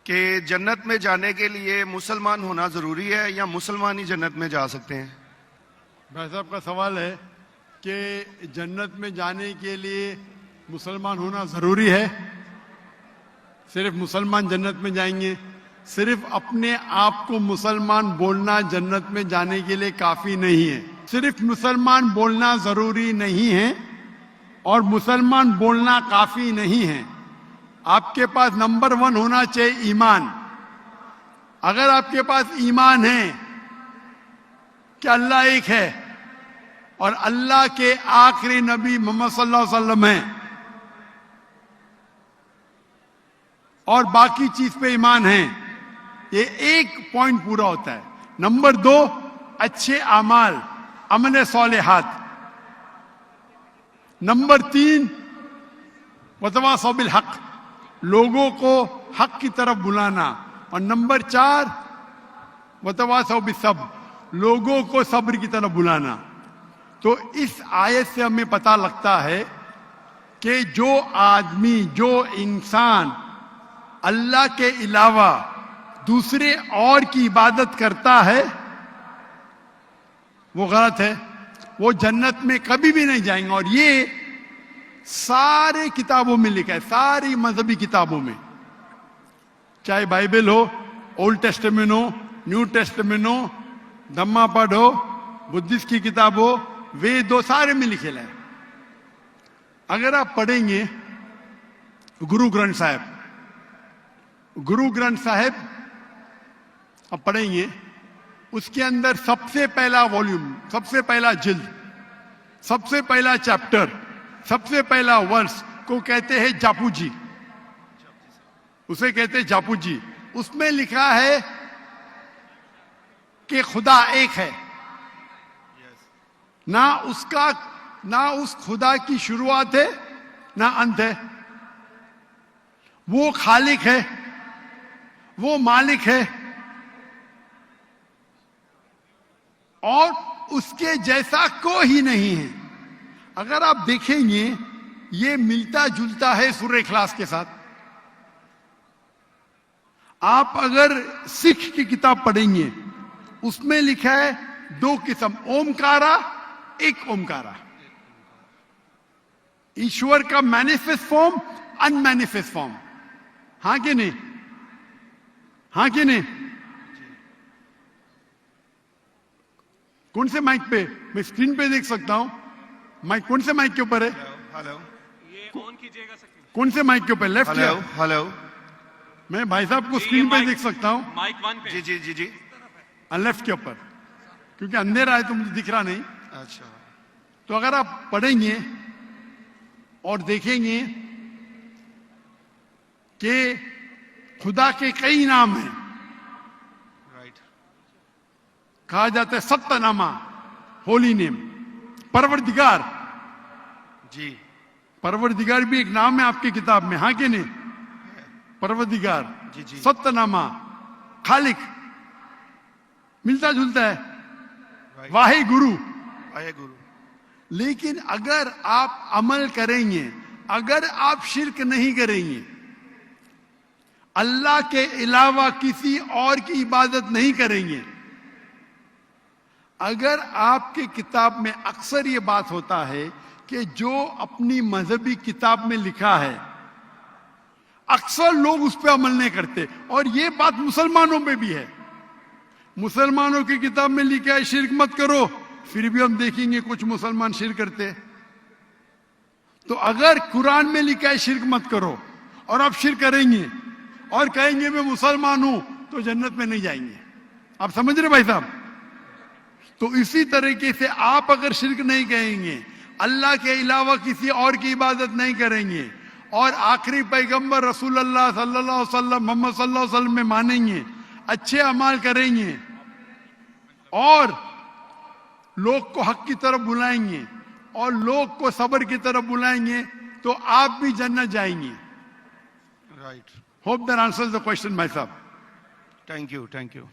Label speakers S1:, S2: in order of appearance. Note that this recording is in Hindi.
S1: कि जन्नत में जाने के लिए मुसलमान होना जरूरी है या मुसलमान ही जन्नत में जा सकते हैं?
S2: भाई साहब का सवाल है कि जन्नत में जाने के लिए मुसलमान होना जरूरी है? सिर्फ मुसलमान जन्नत में जाएंगे? सिर्फ अपने आप को मुसलमान बोलना जन्नत में जाने के लिए काफी नहीं है। सिर्फ मुसलमान बोलना जरूरी नहीं है और मुसलमान बोलना काफी नहीं है। आपके पास नंबर 1 होना चाहिए ईमान। अगर आपके पास ईमान है कि अल्लाह एक है और अल्लाह के आखिरी नबी मोहम्मद सल्लल्लाहु अलैहि वसल्लम है और बाकी चीज पे ईमान है, ये एक पॉइंट पूरा होता है। नंबर 2, अच्छे अमाल, अमल सौलेहात। नंबर 3, वतवासौ बिल हक, लोगों को हक की तरफ बुलाना। और नंबर 4, वतवासौ बिस्सब्र, लोगों को सब्र की तरफ बुलाना। तो इस आयत से हमें पता लगता है कि जो आदमी, जो इंसान अल्लाह के अलावा दूसरे और की इबादत करता है वो गलत है, वो जन्नत में कभी भी नहीं जाएंगे। और ये सारे किताबों में लिखा है, सारी मजहबी किताबों में, चाहे बाइबल हो, ओल्ड टेस्टामेंट हो, न्यू टेस्टामेंट हो, धम्मापद हो, बुद्धिस्ट की किताब हो, वेद हो, सारे में लिखेला है। अगर आप पढ़ेंगे गुरु ग्रंथ साहिब, गुरु ग्रंथ साहिब आप पढ़ेंगे, उसके अंदर सबसे पहला वॉल्यूम, सबसे पहला जिल्द, सबसे पहला चैप्टर, सबसे पहला वर्ष को कहते हैं जापू जी, उसे कहते हैं जापू जी। उसमें लिखा है कि खुदा एक है, ना उस खुदा की शुरुआत है ना अंत है। वो खालिक है, वो मालिक है और उसके जैसा कोई ही नहीं है। अगर आप देखेंगे ये मिलता जुलता है सूरह इखलास के साथ। आप अगर सिख की किताब पढ़ेंगे उसमें लिखा है 2 किस्म, ओमकारा, एक ओमकारा। ईश्वर का मैनिफेस्ट फॉर्म, अनमैनिफेस्ट फॉर्म। हाँ कि नहीं? हाँ कि नहीं? कौन से माइक पे? मैं स्क्रीन पे देख सकता हूं। माइक कौन से माइक के ऊपर है?
S1: हेलो,
S3: ये ऑन कीजिएगा सर।
S1: कौन से माइक के ऊपर? लेफ्ट या? हेलो,
S2: मैं भाई साहब को स्क्रीन पे देख सकता हूं।
S3: माइक 1 पे।
S1: जी जी जी जी,
S2: लेफ्ट के ऊपर, क्योंकि अंधेरा है तो मुझे दिख रहा नहीं।
S1: अच्छा।
S2: तो अगर आप पढ़ेंगे और देखेंगे कि खुदा के कई नाम हैं,
S1: राइट।
S2: कहा जाता है सत्तनामा, होली नेम, परवरदिगार।
S1: जी,
S2: परवरदिगार भी एक नाम है आपकी किताब में, हाँ कि नहीं? परवरदिगार,
S1: जी जी,
S2: सत्तनामा, खालिक, मिलता जुलता है। वाहे गुरु,
S1: आए गुरु।
S2: लेकिन अगर आप अमल करेंगे, अगर आप शिर्क नहीं करेंगे, अल्लाह के अलावा किसी और की इबादत नहीं करेंगे, अगर आपके किताब में अक्सर ये बात होता है कि जो अपनी मजहबी किताब में लिखा है अक्सर लोग उस पर अमल नहीं करते। और ये बात मुसलमानों में भी है। मुसलमानों की किताब में लिखा है शिर्क मत करो, फिर भी हम देखेंगे कुछ मुसलमान शिर्क करते। तो अगर कुरान में लिखा है शिर्क मत करो और आप शिर्क करेंगे और कहेंगे मैं मुसलमान हूं, तो जन्नत में नहीं जाएंगे। आप समझ रहे भाई साहब? तो इसी तरीके से आप अगर शिर्क नहीं कहेंगे, अल्लाह के अलावा किसी और की इबादत नहीं करेंगे और आखिरी पैगंबर रसूलुल्लाह सल्लल्लाहु अलैहि वसल्लम, मोहम्मद सल्लल्लाहु अलैहि वसल्लम में मानेंगे, अच्छे अमाल करेंगे और लोग को हक की तरफ बुलाएंगे और लोग को सब्र की तरफ बुलाएंगे, तो आप भी जन्नत जाएंगे।
S1: Right.
S2: Hope that answers the question भाई साहब।
S1: Thank you, thank you.